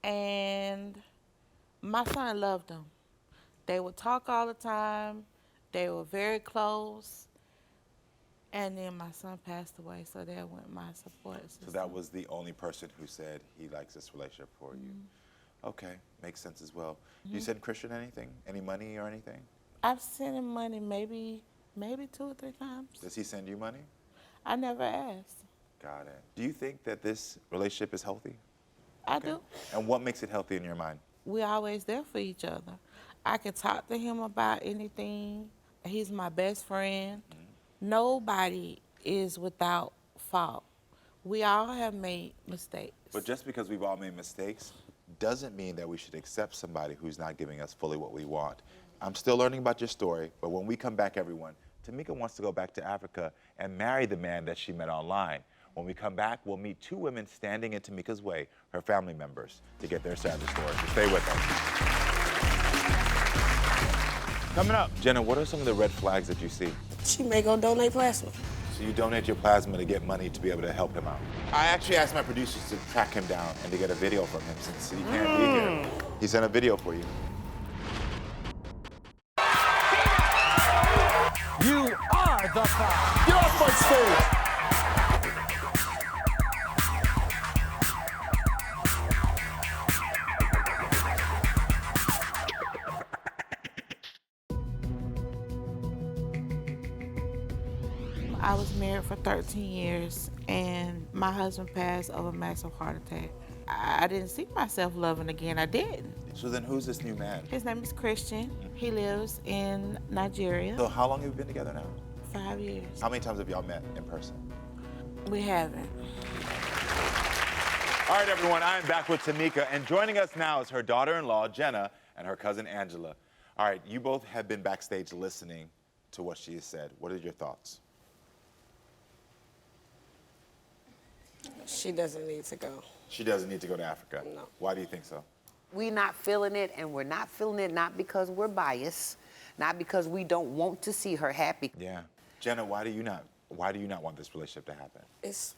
[SPEAKER 7] and my son loved him. They would talk all the time. They were very close. And then my son passed away, so that went my support system.
[SPEAKER 3] So that was the only person who said he likes this relationship for you. Okay, makes sense as well. Do you send Christian anything? Any money or anything?
[SPEAKER 7] I've sent him money maybe 2 or 3 times.
[SPEAKER 3] Does he send you money?
[SPEAKER 7] I never asked.
[SPEAKER 3] Got it. Do you think that this relationship is healthy?
[SPEAKER 7] I do.
[SPEAKER 3] And what makes it healthy in your mind?
[SPEAKER 7] We're always there for each other. I can talk to him about anything. He's my best friend. Nobody is without fault. We all have made mistakes.
[SPEAKER 3] But just because we've all made mistakes doesn't mean that we should accept somebody who's not giving us fully what we want. I'm still learning about your story, but when we come back, everyone, Tamika wants to go back to Africa and marry the man that she met online. When we come back, we'll meet 2 women standing in Tamika's way, her family members, to get their side of the story. So stay with us. Coming up, Jenna, what are some of the red flags that you see?
[SPEAKER 8] She may go donate plasma.
[SPEAKER 3] So you donate your plasma to get money to be able to help him out. I actually asked my producers to track him down and to get a video from him since he can't be here. He sent a video for you.
[SPEAKER 6] You are the five. Get off my stage.
[SPEAKER 7] I was married for 13 years, and my husband passed of a massive heart attack. I didn't see myself loving again. I didn't.
[SPEAKER 3] So then who's this new man?
[SPEAKER 7] His name is Christian. He lives in Nigeria.
[SPEAKER 3] So how long have you been together now?
[SPEAKER 7] 5 years.
[SPEAKER 3] How many times have y'all met in person?
[SPEAKER 7] We haven't.
[SPEAKER 3] All right, everyone, I'm back with Tamika, and joining us now is her daughter-in-law, Jenna, and her cousin, Angela. All right, you both have been backstage listening to what she has said. What are your thoughts?
[SPEAKER 8] She doesn't need to go.
[SPEAKER 3] She doesn't need to go to Africa.
[SPEAKER 8] No.
[SPEAKER 3] Why do you think so?
[SPEAKER 9] We're not feeling it, and we're not feeling it not because we're biased, not because we don't want to see her happy.
[SPEAKER 3] Yeah. Jenna, why do you not want this relationship to happen?
[SPEAKER 8] It's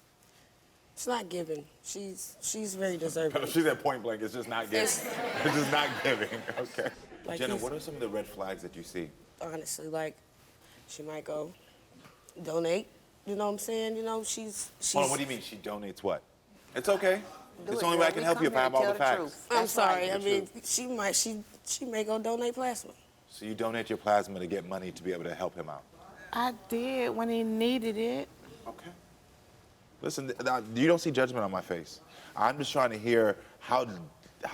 [SPEAKER 8] not giving. She's very deserving.
[SPEAKER 3] She's at point blank. It's just not giving. It's just not giving. Okay.
[SPEAKER 8] Like
[SPEAKER 3] Jenna, what are some of the red flags that you see?
[SPEAKER 8] Honestly, like, she might go donate. You know what I'm saying? You know, she's.
[SPEAKER 3] Hold on, what do you mean? She donates what? It's okay. It's the only way I
[SPEAKER 9] girl.
[SPEAKER 3] can
[SPEAKER 9] We
[SPEAKER 3] help you
[SPEAKER 9] come
[SPEAKER 3] if I
[SPEAKER 9] here
[SPEAKER 3] have
[SPEAKER 9] to
[SPEAKER 3] all
[SPEAKER 9] tell
[SPEAKER 3] the
[SPEAKER 9] the
[SPEAKER 3] facts.
[SPEAKER 9] truth.
[SPEAKER 8] I'm
[SPEAKER 9] That's
[SPEAKER 8] sorry.
[SPEAKER 9] right.
[SPEAKER 8] I mean, she may go donate plasma.
[SPEAKER 3] So you donate your plasma to get money to be able to help him out.
[SPEAKER 7] I did when he needed it.
[SPEAKER 3] Okay. Listen, you don't see judgment on my face. I'm just trying to hear how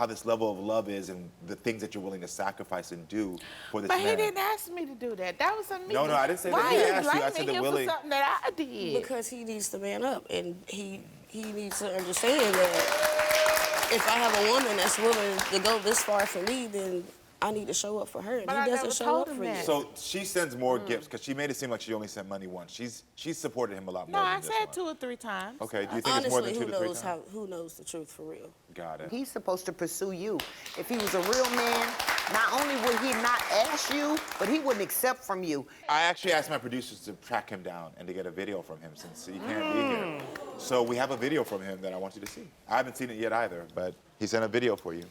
[SPEAKER 3] this level of love is and the things that you're willing to sacrifice and do for this
[SPEAKER 7] But
[SPEAKER 3] man.
[SPEAKER 7] he didn't ask me to do that. That was a me.
[SPEAKER 3] No, I didn't say that
[SPEAKER 7] Why
[SPEAKER 3] he
[SPEAKER 7] you
[SPEAKER 3] asked you. I
[SPEAKER 7] blaming
[SPEAKER 3] said that
[SPEAKER 7] him
[SPEAKER 3] Willie.
[SPEAKER 7] for something that I did?
[SPEAKER 8] Because he needs to man up, and he needs to understand that if I have a woman that's willing to go this far for me, then I need to show up for her, and
[SPEAKER 7] But
[SPEAKER 8] he
[SPEAKER 7] I
[SPEAKER 8] doesn't
[SPEAKER 7] never
[SPEAKER 8] show
[SPEAKER 7] told
[SPEAKER 8] up
[SPEAKER 7] him
[SPEAKER 8] for you.
[SPEAKER 7] that.
[SPEAKER 3] So she sends more gifts because she made it seem like she only sent money once. She's supported him a lot
[SPEAKER 7] No,
[SPEAKER 3] more
[SPEAKER 7] I
[SPEAKER 3] than this
[SPEAKER 7] said
[SPEAKER 3] one.
[SPEAKER 7] 2 or 3 times.
[SPEAKER 3] Okay, do you think it's more than
[SPEAKER 8] Honestly,
[SPEAKER 3] 2 to 3 times?
[SPEAKER 8] who knows the truth for real?
[SPEAKER 3] Got it.
[SPEAKER 9] He's supposed to pursue you. If he was a real man, not only would he not ask you, but he wouldn't accept from you.
[SPEAKER 3] I actually asked my producers to track him down and to get a video from him since he can't be here. So we have a video from him that I want you to see. I haven't seen it yet either, but he sent a video for you.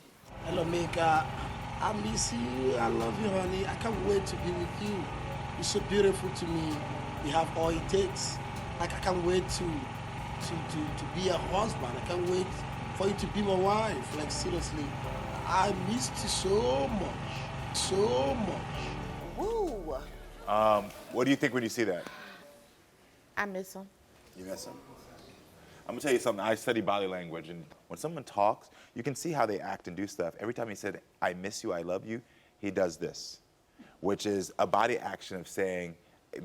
[SPEAKER 5] Hello, Mika. I miss you. I love you, honey. I can't wait to be with you. You're so beautiful to me. You have all it takes. Like, I can't wait to be a husband. I can't wait for you to be my wife. Like, seriously. I missed you so much. So much.
[SPEAKER 9] Woo!
[SPEAKER 3] What do you think when you see that?
[SPEAKER 7] I miss him.
[SPEAKER 3] You miss him? I'm gonna tell you something. I study body language, and when someone talks, you can see how they act and do stuff. Every time he said, "I miss you, I love you," he does this, which is a body action of saying,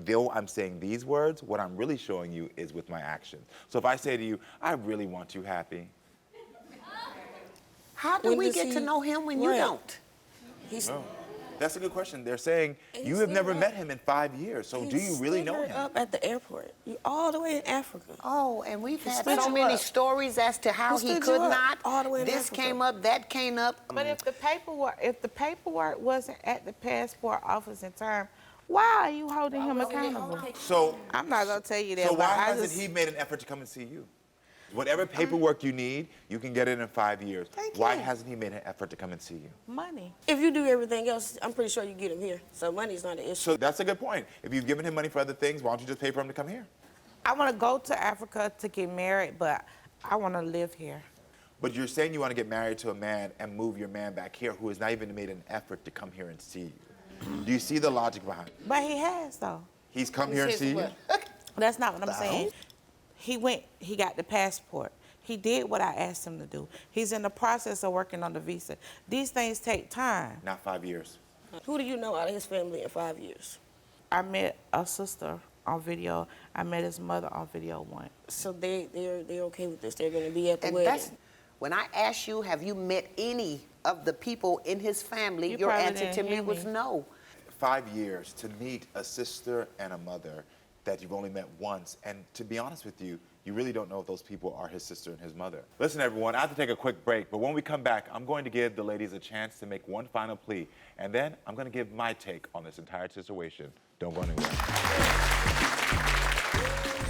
[SPEAKER 3] though I'm saying these words, what I'm really showing you is with my actions. So if I say to you, "I really want you happy,"
[SPEAKER 9] How do
[SPEAKER 8] When
[SPEAKER 9] we
[SPEAKER 8] does
[SPEAKER 9] get to
[SPEAKER 8] he-
[SPEAKER 9] know him when you
[SPEAKER 8] Right.
[SPEAKER 9] don't?
[SPEAKER 8] He's,
[SPEAKER 3] no. That's a good question. They're saying
[SPEAKER 8] He's
[SPEAKER 3] you have never
[SPEAKER 8] still
[SPEAKER 3] met him in 5 years. So do you really know
[SPEAKER 8] her
[SPEAKER 3] him?
[SPEAKER 8] up at the airport. You all the way in Africa.
[SPEAKER 9] Oh, and we've had
[SPEAKER 8] stood
[SPEAKER 9] so
[SPEAKER 8] you
[SPEAKER 9] many
[SPEAKER 8] up.
[SPEAKER 9] stories as to how
[SPEAKER 8] Who
[SPEAKER 9] he
[SPEAKER 8] stood
[SPEAKER 9] could
[SPEAKER 8] you up
[SPEAKER 9] not.
[SPEAKER 8] all the way in
[SPEAKER 9] This
[SPEAKER 8] Africa?
[SPEAKER 9] came up, that came up.
[SPEAKER 7] But if the paperwork wasn't at the passport office in time, why are you holding him accountable?
[SPEAKER 3] So
[SPEAKER 7] I'm not gonna tell you that.
[SPEAKER 3] So
[SPEAKER 7] but
[SPEAKER 3] why
[SPEAKER 7] I
[SPEAKER 3] hasn't
[SPEAKER 7] just-
[SPEAKER 3] he made an effort to come and see you? Whatever paperwork you need, you can get it in 5 years.
[SPEAKER 9] Thank
[SPEAKER 3] Why
[SPEAKER 9] you.
[SPEAKER 3] hasn't he made an effort to come and see you?
[SPEAKER 7] money?
[SPEAKER 8] If you do everything else, I'm pretty sure you get him here. So money's not an issue.
[SPEAKER 3] So that's a good point. If you've given him money for other things, why don't you just pay for him to come here?
[SPEAKER 7] I want to go to Africa to get married, but I want to live here.
[SPEAKER 3] But you're saying you want to get married to a man and move your man back here who has not even made an effort to come here and see you. Do you see the logic behind it?
[SPEAKER 7] But he has though.
[SPEAKER 3] He's come here and
[SPEAKER 8] says
[SPEAKER 3] see you?
[SPEAKER 8] what?
[SPEAKER 7] That's not what I'm saying. He got the passport. He did what I asked him to do. He's in the process of working on the visa. These things take time.
[SPEAKER 3] Not 5 years.
[SPEAKER 8] Who do you know out of his family in 5 years?
[SPEAKER 7] I met a sister on video. I met his mother on video once.
[SPEAKER 8] So they're okay with this. They're going to be at the
[SPEAKER 9] And
[SPEAKER 8] wedding.
[SPEAKER 9] that's when I asked you, have you met any of the people in his family?
[SPEAKER 7] You
[SPEAKER 9] Your
[SPEAKER 7] probably
[SPEAKER 9] answer
[SPEAKER 7] didn't
[SPEAKER 9] to me
[SPEAKER 7] hear
[SPEAKER 9] was
[SPEAKER 7] me.
[SPEAKER 9] no.
[SPEAKER 3] 5 years to meet a sister and a mother that you've only met once. And to be honest with you, you really don't know if those people are his sister and his mother. Listen, everyone, I have to take a quick break, but when we come back, I'm going to give the ladies a chance to make one final plea, and then I'm going to give my take on this entire situation. Don't go anywhere.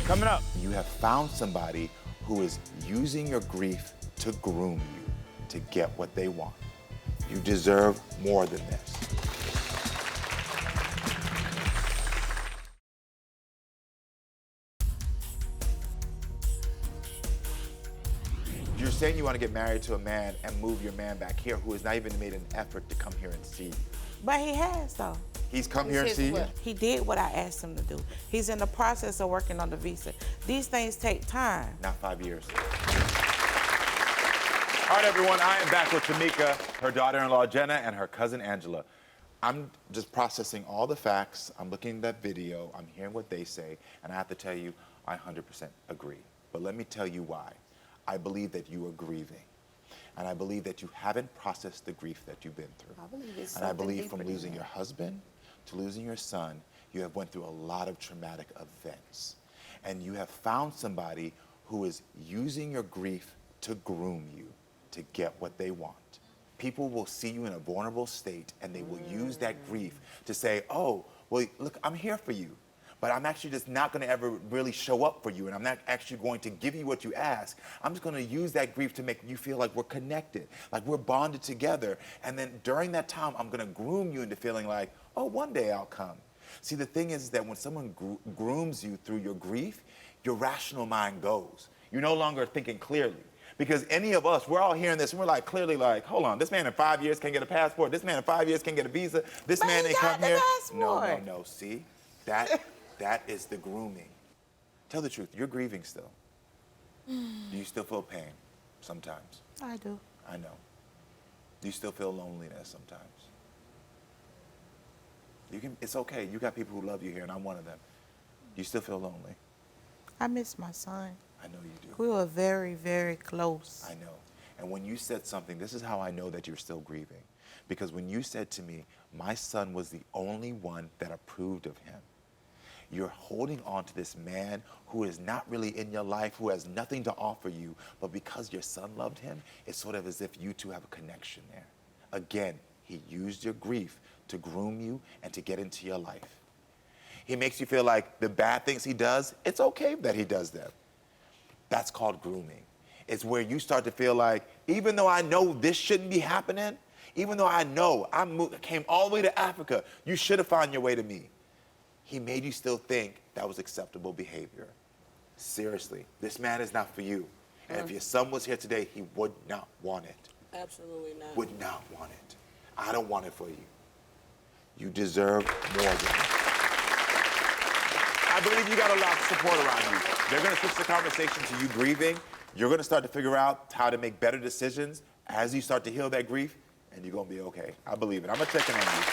[SPEAKER 3] Coming up, you have found somebody who is using your grief to groom you, to get what they want. You deserve more than this. You're saying you want to get married to a man and move your man back here who has not even made an effort to come here and see you.
[SPEAKER 7] But he has though.
[SPEAKER 3] He's come here and
[SPEAKER 8] says
[SPEAKER 3] see you?
[SPEAKER 8] what?
[SPEAKER 7] He did what I asked him to do. He's in the process of working on the visa. These things take time.
[SPEAKER 3] Not 5 years. All right, everyone, I am back with Tamika, her daughter-in-law Jenna, and her cousin Angela. I'm just processing all the facts. I'm looking at that video. I'm hearing what they say, and I have to tell you, I 100% agree. But let me tell you why. I believe that you are grieving. And I believe that you haven't processed the grief that you've been through.
[SPEAKER 9] I believe it's
[SPEAKER 3] And I
[SPEAKER 9] something
[SPEAKER 3] believe from
[SPEAKER 9] deeper than
[SPEAKER 3] losing
[SPEAKER 9] that.
[SPEAKER 3] your husband to losing your son, you have went through a lot of traumatic events. And you have found somebody who is using your grief to groom you, to get what they want. People will see you in a vulnerable state and they will use that grief to say, oh, well, look, I'm here for you. but I'm actually just not gonna ever really show up for you, and I'm not actually going to give you what you ask. I'm just gonna use that grief to make you feel like we're connected, like we're bonded together. And then during that time, I'm gonna groom you into feeling like, oh, one day I'll come. See, the thing is that when someone grooms you through your grief, your rational mind goes. You're no longer thinking clearly. Because any of us, we're all hearing this and we're like clearly like, hold on, this man in 5 years can't get a passport. This man in 5 years can't get a visa. This
[SPEAKER 7] But
[SPEAKER 3] man
[SPEAKER 7] he
[SPEAKER 3] ain't
[SPEAKER 7] got
[SPEAKER 3] come
[SPEAKER 7] the
[SPEAKER 3] here.
[SPEAKER 7] passport.
[SPEAKER 3] No. See, that is the grooming. Tell the truth, you're grieving still. Do you still feel pain? Sometimes.
[SPEAKER 7] I do.
[SPEAKER 3] I know. Do you still feel loneliness sometimes? It's okay. You got people who love you here, and I'm one of them. Do you still feel lonely?
[SPEAKER 7] I miss my son.
[SPEAKER 3] I know you do.
[SPEAKER 7] We were very, very close.
[SPEAKER 3] I know. And when you said something, this is how I know that you're still grieving. Because when you said to me, my son was the only one that approved of him, you're holding on to this man who is not really in your life, who has nothing to offer you, but because your son loved him, it's sort of as if you two have a connection there. Again, he used your grief to groom you and to get into your life. He makes you feel like the bad things he does, it's okay that he does them. That's called grooming. It's where you start to feel like, even though I know this shouldn't be happening, even though I know I came all the way to Africa, you should have found your way to me. He made you still think that was acceptable behavior. Seriously, this man is not for you. And if your son was here today, he would not want it.
[SPEAKER 8] Absolutely not.
[SPEAKER 3] Would not want it. I don't want it for you. You deserve more than that. I believe you got a lot of support around you. They're gonna switch the conversation to you grieving. You're gonna start to figure out how to make better decisions as you start to heal that grief, and you're gonna be okay. I believe it. I'm gonna check in on you.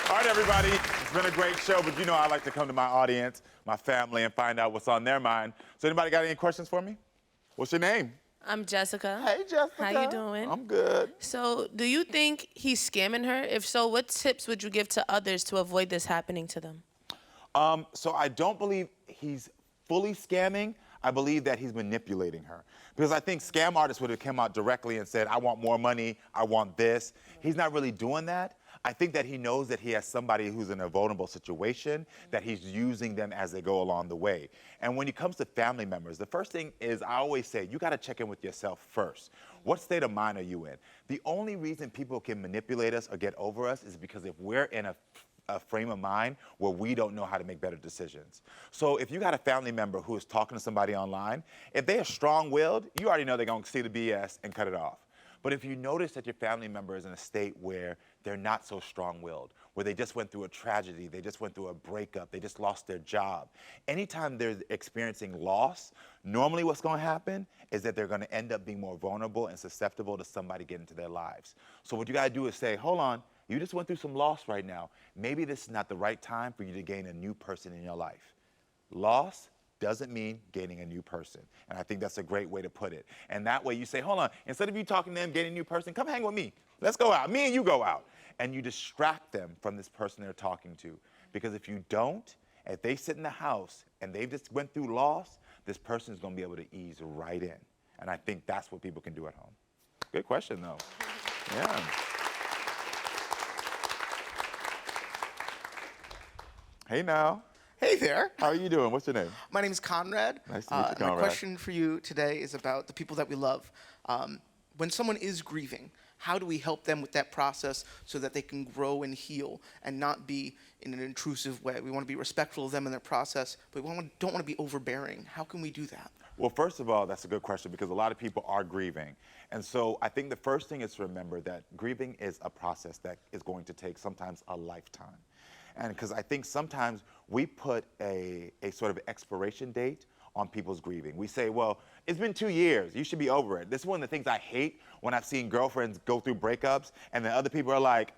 [SPEAKER 3] All right, everybody, it's been a great show, but you know I like to come to my audience, my family, and find out what's on their mind. So anybody got any questions for me? What's your name?
[SPEAKER 10] I'm Jessica.
[SPEAKER 3] Hey, Jessica.
[SPEAKER 10] How you doing?
[SPEAKER 3] I'm good.
[SPEAKER 10] So, do you think he's scamming her? If so, what tips would you give to others to avoid this happening to them?
[SPEAKER 3] So I don't believe he's fully scamming. I believe that he's manipulating her. Because I think scam artists would have come out directly and said, I want more money, I want this. He's not really doing that. I think that he knows that he has somebody who's in a vulnerable situation, that he's using them as they go along the way. And when it comes to family members, the first thing is I always say, you gotta check in with yourself first. What state of mind are you in? The only reason people can manipulate us or get over us is because if we're in a frame of mind where we don't know how to make better decisions. So if you got a family member who is talking to somebody online, if they are strong-willed, you already know they're gonna see the BS and cut it off. But if you notice that your family member is in a state where they're not so strong-willed, where they just went through a tragedy, they just went through a breakup, they just lost their job, anytime they're experiencing loss, normally what's gonna happen is that they're gonna end up being more vulnerable and susceptible to somebody getting into their lives. So what you gotta do is say, hold on, you just went through some loss right now. Maybe this is not the right time for you to gain a new person in your life. Loss doesn't mean gaining a new person. And I think that's a great way to put it. And that way you say, hold on, instead of you talking to them, getting a new person, come hang with me. Let's go out. Me and you go out. And you distract them from this person they're talking to. Because if you don't, if they sit in the house and they just went through loss, this person is going to be able to ease right in. And I think that's what people can do at home. Good question, though. Yeah. Hey, now.
[SPEAKER 11] Hey there.
[SPEAKER 3] How are you doing? What's your name?
[SPEAKER 11] My name is Conrad.
[SPEAKER 3] Nice to meet you, Conrad.
[SPEAKER 11] My question for you today is about the people that we love. When someone is grieving, how do we help them with that process so that they can grow and heal and not be in an intrusive way? We want to be respectful of them in their process, but we don't want to be overbearing. How can we do that?
[SPEAKER 3] Well, first of all, that's a good question because a lot of people are grieving. And so I think the first thing is to remember that grieving is a process that is going to take sometimes a lifetime. And because I think sometimes we put a sort of expiration date on people's grieving. We say, well, it's been 2 years. You should be over it. This is one of the things I hate when I've seen girlfriends go through breakups and then other people are like,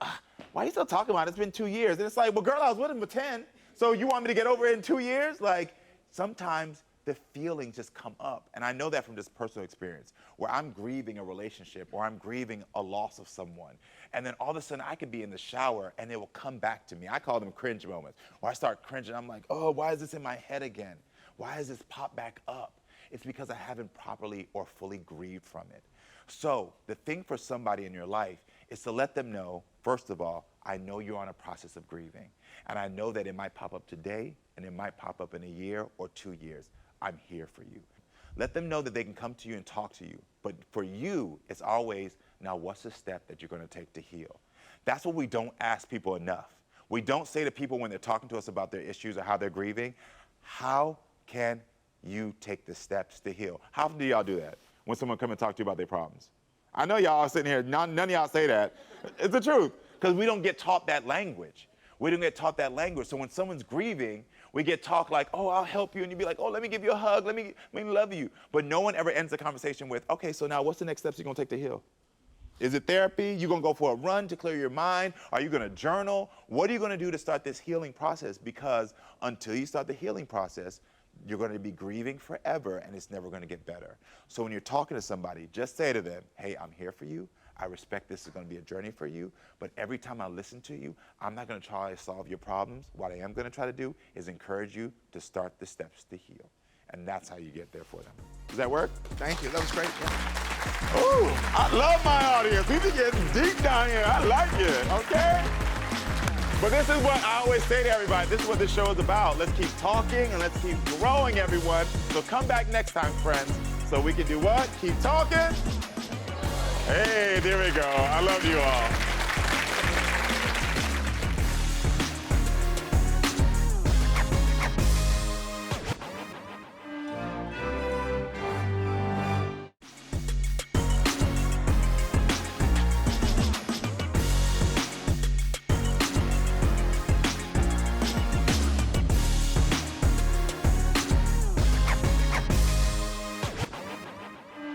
[SPEAKER 3] why are you still talking about it? It's been 2 years. And it's like, well, girl, I was with him for 10. So you want me to get over it in 2 years? Like, sometimes the feelings just come up. And I know that from just personal experience, where I'm grieving a relationship or I'm grieving a loss of someone. And then all of a sudden I could be in the shower and it will come back to me. I call them cringe moments, where I start cringing. I'm like, oh, why is this in my head again? Why is this pop back up? It's because I haven't properly or fully grieved from it. So the thing for somebody in your life is to let them know, first of all, I know you're on a process of grieving. And I know that it might pop up today and it might pop up in a year or 2 years. I'm here for you. Let them know that they can come to you and talk to you. But for you, it's always, now what's the step that you're gonna take to heal? That's what we don't ask people enough. We don't say to people when they're talking to us about their issues or how they're grieving, how can you take the steps to heal? How often do y'all do that when someone come and talk to you about their problems? I know y'all are sitting here, none of y'all say that. It's the truth, because we don't get taught that language. We don't get taught that language. So when someone's grieving, we get taught like, oh, I'll help you. And you'd be like, oh, let me give you a hug. Let me love you. But no one ever ends the conversation with, okay, so now what's the next steps you're going to take to heal? Is it therapy? You going to go for a run to clear your mind? Are you going to journal? What are you going to do to start this healing process? Because until you start the healing process, you're going to be grieving forever and it's never going to get better. So when you're talking to somebody, just say to them, hey, I'm here for you. I respect this is going to be a journey for you, but every time I listen to you, I'm not going to try to solve your problems. What I am going to try to do is encourage you to start the steps to heal. And that's how you get there for them. Does that work?
[SPEAKER 11] Thank you. That was great. Yeah.
[SPEAKER 1] Ooh, I love my audience. We be getting deep down here. I like it, okay? But this is what I always say to everybody. This is what this show is about. Let's keep talking and let's keep growing, everyone. So come back next time, friends, so we can do what? Keep talking. Hey, there we go. I love you all.